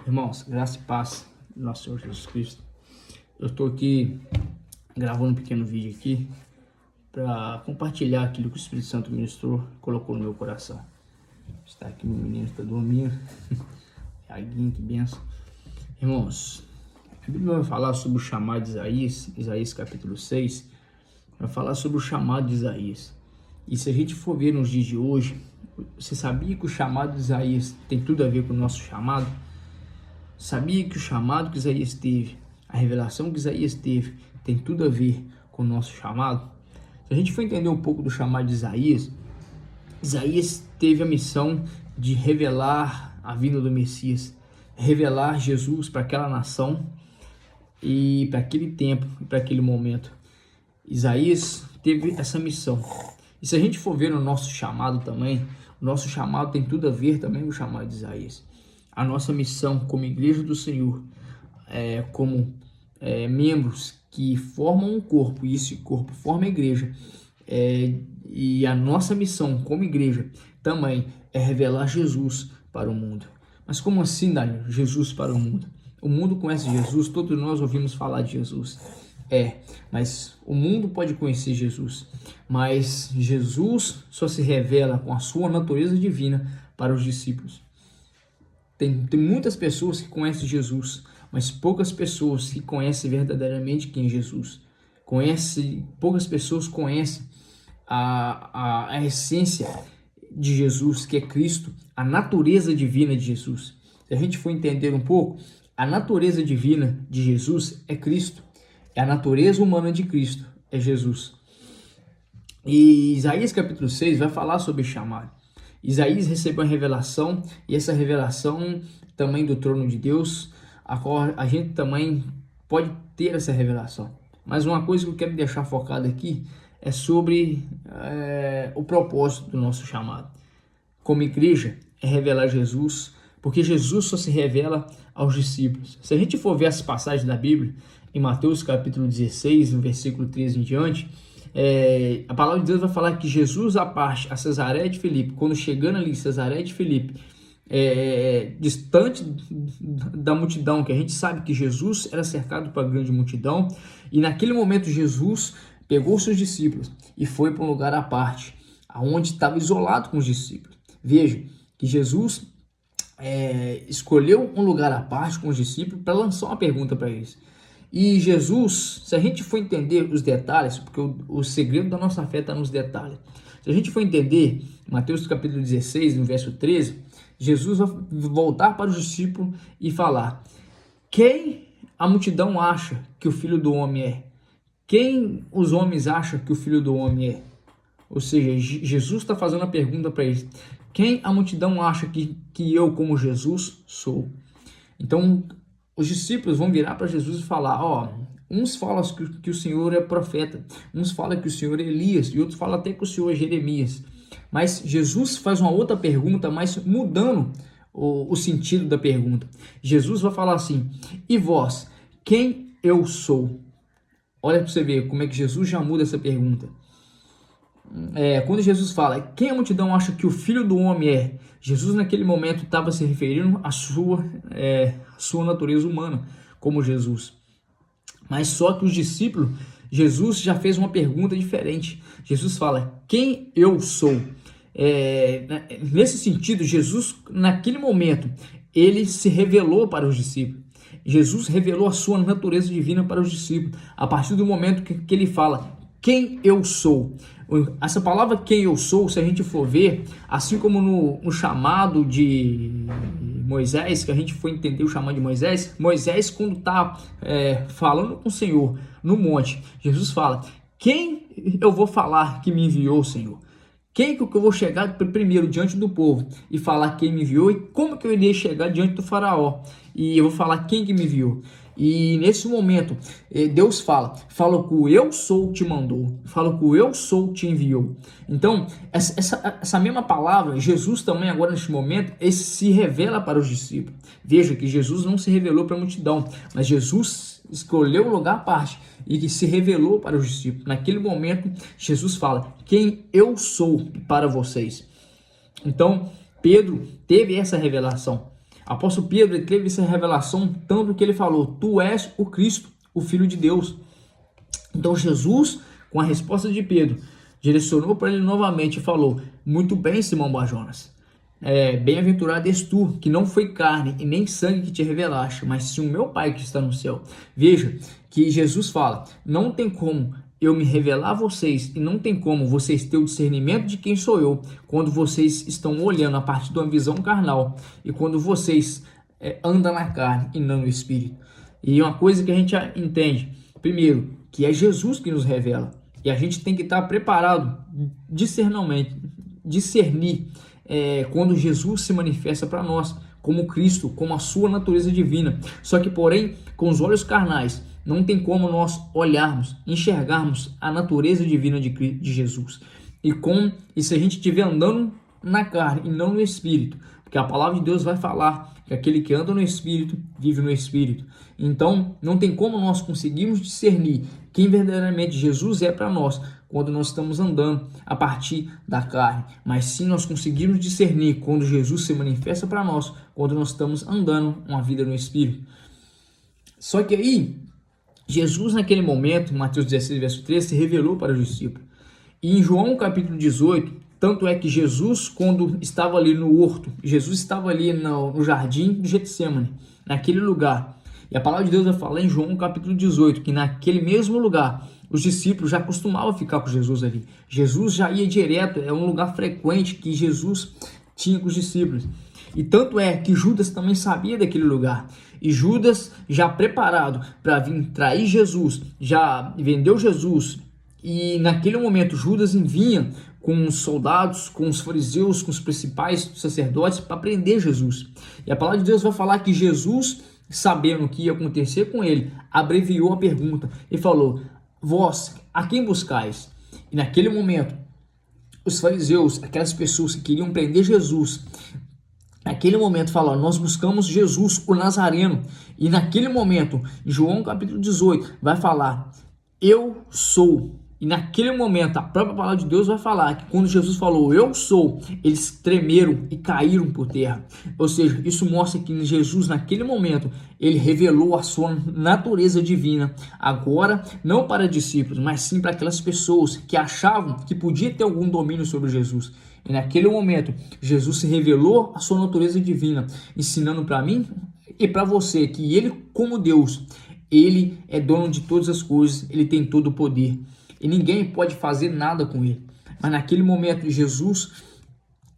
Irmãos, graça e paz do nosso Senhor Jesus Cristo. Eu estou aqui gravando um pequeno vídeo aqui para compartilhar aquilo que o Espírito Santo ministrou, colocou no meu coração. Está aqui, meu menino está dormindo. Iaguinho, que benção. Irmãos, a Bíblia vai falar sobre o chamado de Isaías, Isaías capítulo 6, vai falar sobre o chamado de Isaías. E se a gente for ver nos dias de hoje, você sabia que o chamado de Isaías tem tudo a ver com o nosso chamado? Sabia que o chamado que Isaías teve, a revelação que Isaías teve, tem tudo a ver com o nosso chamado? Se a gente for entender um pouco do chamado de Isaías, Isaías teve a missão de revelar a vinda do Messias, revelar Jesus para aquela nação e para aquele tempo, para aquele momento. Isaías teve essa missão. E se a gente for ver no nosso chamado também, o nosso chamado tem tudo a ver também com o chamado de Isaías. A nossa missão como igreja do Senhor, como membros que formam um corpo, e esse corpo forma a igreja, e a nossa missão como igreja também é revelar Jesus para o mundo. Mas como assim, Daniel? Jesus para o mundo? O mundo conhece Jesus, todos nós ouvimos falar de Jesus. Mas o mundo pode conhecer Jesus, mas Jesus só se revela com a sua natureza divina para os discípulos. Tem muitas pessoas que conhecem Jesus, mas poucas pessoas que conhecem verdadeiramente quem é Jesus. Poucas pessoas conhecem a essência de Jesus, que é Cristo, a natureza divina de Jesus. Se a gente for entender um pouco, a natureza divina de Jesus é Cristo. É a natureza humana de Cristo, é Jesus. E Isaías capítulo 6 vai falar sobre chamado. Isaías recebeu a revelação, e essa revelação também do trono de Deus, a qual a gente também pode ter essa revelação. Mas uma coisa que eu quero deixar focado aqui é sobre o propósito do nosso chamado. Como igreja, é revelar Jesus, porque Jesus só se revela aos discípulos. Se a gente for ver as passagens da Bíblia, em Mateus capítulo 16, no versículo 13 em diante, a palavra de Deus vai falar que Jesus à parte a Cesareia de Filipe, quando chegando ali em Cesareia de Filipe, distante da multidão, que a gente sabe que Jesus era cercado por uma grande multidão, e naquele momento Jesus pegou seus discípulos e foi para um lugar à parte, onde estava isolado com os discípulos. Veja que Jesus escolheu um lugar à parte com os discípulos para lançar uma pergunta para eles. E Jesus, se a gente for entender os detalhes, porque o segredo da nossa fé está nos detalhes. Se a gente for entender, Mateus capítulo 16, no verso 13, Jesus vai voltar para os discípulos e falar: quem a multidão acha que o Filho do Homem é? Quem os homens acham que o Filho do Homem é? Ou seja, Jesus está fazendo a pergunta para eles: quem a multidão acha que eu, como Jesus, sou? Então, os discípulos vão virar para Jesus e falar: uns falam que o Senhor é profeta, uns falam que o Senhor é Elias, e outros falam até que o Senhor é Jeremias. Mas Jesus faz uma outra pergunta, mas mudando o sentido da pergunta. Jesus vai falar assim: e vós, quem eu sou? Olha para você ver como é que Jesus já muda essa pergunta. Quando Jesus fala: quem a multidão acha que o Filho do Homem é? Jesus naquele momento estava se referindo à sua natureza humana, como Jesus. Mas só que os discípulos, Jesus já fez uma pergunta diferente. Jesus fala: quem eu sou? Nesse sentido, Jesus naquele momento, ele se revelou para os discípulos. Jesus revelou a sua natureza divina para os discípulos, a partir do momento que ele fala: quem eu sou. Essa palavra quem eu sou, se a gente for ver, assim como no chamado de Moisés, que a gente for entender o chamado de Moisés, quando está falando com o Senhor no monte, Jesus fala: quem eu vou falar que me enviou, Senhor? Quem que eu vou chegar primeiro diante do povo e falar quem me enviou, e como que eu iria chegar diante do faraó e eu vou falar quem que me enviou? E nesse momento, Deus fala que o eu sou te mandou, fala que o eu sou te enviou. Então, essa mesma palavra, Jesus também agora neste momento, se revela para os discípulos. Veja que Jesus não se revelou para a multidão, mas Jesus escolheu um lugar à parte e que se revelou para os discípulos. Naquele momento, Jesus fala: quem eu sou para vocês. Então, Pedro teve essa revelação. Apóstolo Pedro, ele teve essa revelação tanto que ele falou: tu és o Cristo, o Filho de Deus. Então Jesus, com a resposta de Pedro, direcionou para ele novamente e falou: muito bem, Simão Barjonas, bem-aventurado és tu, que não foi carne e nem sangue que te revelaste, mas sim o meu Pai que está no céu. Veja que Jesus fala: não tem como eu me revelar a vocês e não tem como vocês ter o discernimento de quem sou eu quando vocês estão olhando a partir de uma visão carnal e quando vocês andam na carne e não no Espírito. E uma coisa que a gente entende, primeiro, que é Jesus que nos revela, e a gente tem que estar preparado, discernir quando Jesus se manifesta para nós, como Cristo, como a sua natureza divina. Só que, porém, com os olhos carnais, não tem como nós olharmos, enxergarmos a natureza divina de Jesus. E se a gente estiver andando na carne e não no Espírito, porque a palavra de Deus vai falar que aquele que anda no Espírito, vive no Espírito. Então, não tem como nós conseguirmos discernir quem verdadeiramente Jesus é para nós quando nós estamos andando a partir da carne. Mas sim nós conseguimos discernir quando Jesus se manifesta para nós, quando nós estamos andando uma vida no Espírito. Só que aí, Jesus naquele momento, Mateus 16, verso 13, se revelou para os discípulos. E em João capítulo 18, tanto é que Jesus, quando estava ali no horto, Jesus estava ali no jardim de Getsemane, naquele lugar. E a palavra de Deus vai falar em João capítulo 18, que naquele mesmo lugar, os discípulos já costumavam ficar com Jesus ali. Jesus já ia direto, é um lugar frequente que Jesus tinha com os discípulos. E tanto é que Judas também sabia daquele lugar. E Judas, já preparado para vir trair Jesus, já vendeu Jesus. E naquele momento Judas vinha com os soldados, com os fariseus, com os principais sacerdotes para prender Jesus. E a palavra de Deus vai falar que Jesus, sabendo o que ia acontecer com ele, abreviou a pergunta e falou: vós, a quem buscais? E naquele momento, os fariseus, aquelas pessoas que queriam prender Jesus, naquele momento falaram: nós buscamos Jesus, o Nazareno. E naquele momento, João capítulo 18 vai falar: eu sou. E naquele momento, a própria palavra de Deus vai falar que quando Jesus falou eu sou, eles tremeram e caíram por terra. Ou seja, isso mostra que Jesus naquele momento, ele revelou a sua natureza divina. Agora, não para discípulos, mas sim para aquelas pessoas que achavam que podia ter algum domínio sobre Jesus. E naquele momento, Jesus se revelou a sua natureza divina, ensinando para mim e para você que ele, como Deus, ele é dono de todas as coisas, ele tem todo o poder. E ninguém pode fazer nada com ele. Mas naquele momento Jesus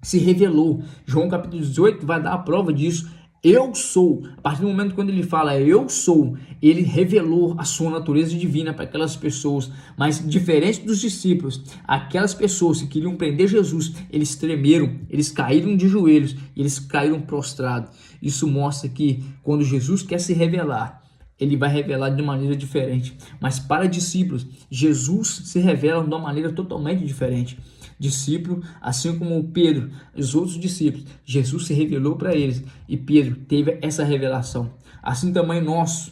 se revelou. João capítulo 18 vai dar a prova disso. Eu sou. A partir do momento quando ele fala eu sou, ele revelou a sua natureza divina para aquelas pessoas. Mas diferente dos discípulos, aquelas pessoas que queriam prender Jesus, eles tremeram, eles caíram de joelhos, eles caíram prostrados. Isso mostra que quando Jesus quer se revelar, ele vai revelar de maneira diferente. Mas para discípulos, Jesus se revela de uma maneira totalmente diferente. Discípulo, assim como Pedro, os outros discípulos, Jesus se revelou para eles e Pedro teve essa revelação. Assim também nós,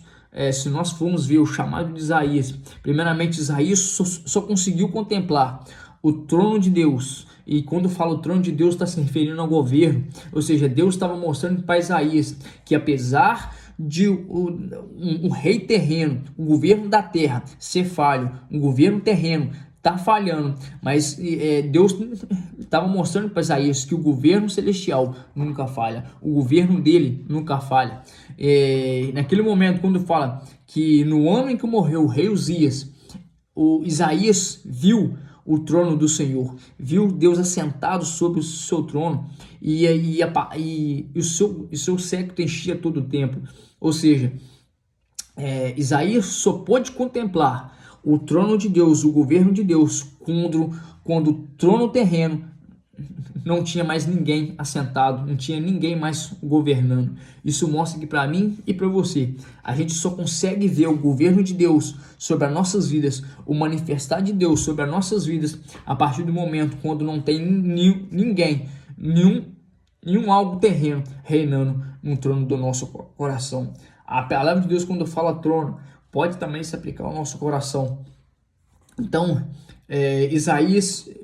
se nós formos ver o chamado de Isaías, primeiramente Isaías só conseguiu contemplar o trono de Deus. E quando fala o trono de Deus, está se referindo ao governo. Ou seja, Deus estava mostrando para Isaías que apesar de um rei terreno, o governo da terra ser falho, um governo terreno está falhando, mas Deus estava mostrando para Isaías que o governo celestial nunca falha, o governo dele nunca falha. Naquele momento, quando fala que no ano em que morreu o rei Uzias, o Isaías viu o trono do Senhor, viu Deus assentado sobre o seu trono e o seu séquito enchia todo o templo. Ou seja, Isaías só pôde contemplar o trono de Deus, o governo de Deus, quando o trono terreno não tinha mais ninguém assentado, não tinha ninguém mais governando. Isso mostra que para mim e para você, a gente só consegue ver o governo de Deus sobre as nossas vidas, o manifestar de Deus sobre as nossas vidas, a partir do momento quando não tem nenhum algo terreno reinando no trono do nosso coração. A palavra de Deus, quando fala trono, pode também se aplicar ao nosso coração. Então,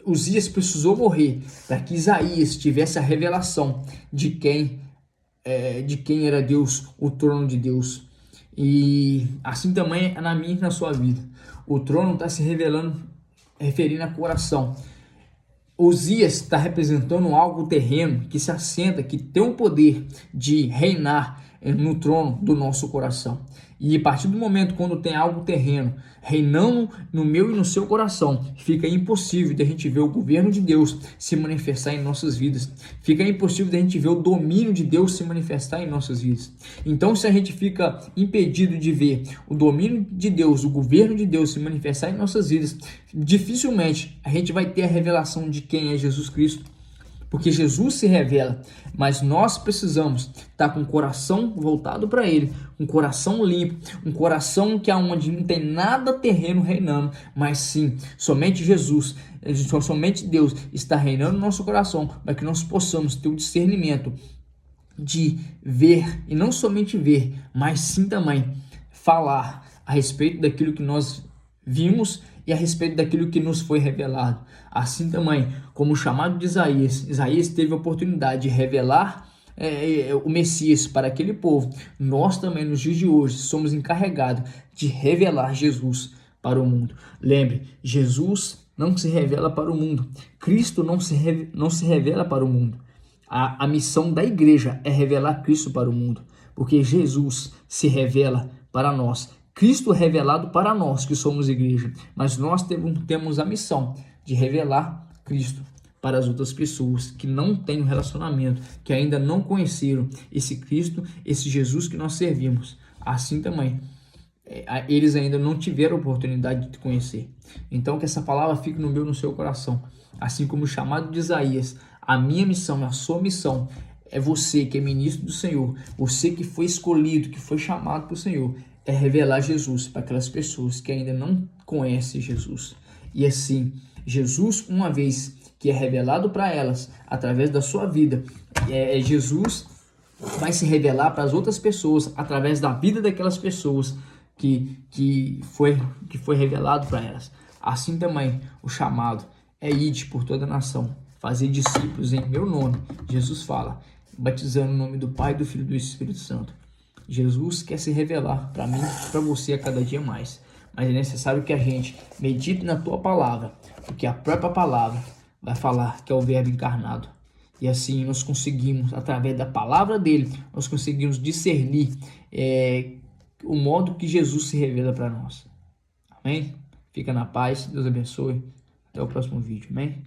Uzias precisou morrer para que Isaías tivesse a revelação de quem de quem era Deus, o trono de Deus. E assim também é na minha e na sua vida. O trono está se revelando, referindo a coração. Osias está representando algo terreno que se assenta, que tem o poder de reinar no trono do nosso coração. E a partir do momento quando tem algo terreno reinando no meu e no seu coração, fica impossível de a gente ver o governo de Deus se manifestar em nossas vidas. Fica impossível de a gente ver o domínio de Deus se manifestar em nossas vidas. Então, se a gente fica impedido de ver o domínio de Deus, o governo de Deus se manifestar em nossas vidas, dificilmente a gente vai ter a revelação de quem é Jesus Cristo. Porque Jesus se revela, mas nós precisamos estar com o coração voltado para Ele, um coração limpo, um coração que aonde não tem nada terreno reinando, mas sim, somente Jesus, somente Deus está reinando no nosso coração, para que nós possamos ter o discernimento de ver, e não somente ver, mas sim também falar a respeito daquilo que nós vimos e a respeito daquilo que nos foi revelado. Assim também, como o chamado de Isaías, Isaías teve a oportunidade de revelar o Messias para aquele povo. Nós também, nos dias de hoje, somos encarregados de revelar Jesus para o mundo. Lembre, Jesus não se revela para o mundo. Cristo não se revela para o mundo. A missão da igreja é revelar Cristo para o mundo, porque Jesus se revela para nós. Cristo é revelado para nós que somos igreja, mas nós temos a missão de revelar Cristo para as outras pessoas que não têm um relacionamento, que ainda não conheceram esse Cristo, esse Jesus que nós servimos. Assim também, eles ainda não tiveram a oportunidade de conhecer. Então, que essa palavra fique no meu e no seu coração. Assim como o chamado de Isaías, a minha missão, a sua missão, é você que é ministro do Senhor, você que foi escolhido, que foi chamado para o Senhor, é revelar Jesus para aquelas pessoas que ainda não conhecem Jesus. E assim, Jesus, uma vez que é revelado para elas, através da sua vida, Jesus vai se revelar para as outras pessoas, através da vida daquelas pessoas que foi revelado para elas. Assim também, o chamado é ide por toda a nação, fazer discípulos em meu nome. Jesus fala, batizando no nome do Pai, do Filho e do Espírito Santo. Jesus quer se revelar para mim e para você a cada dia mais. Mas é necessário que a gente medite na tua palavra, porque a própria palavra vai falar que é o Verbo encarnado. E assim nós conseguimos, através da palavra dele, nós conseguimos discernir o modo que Jesus se revela para nós. Amém? Fica na paz, Deus abençoe. Até o próximo vídeo. Amém?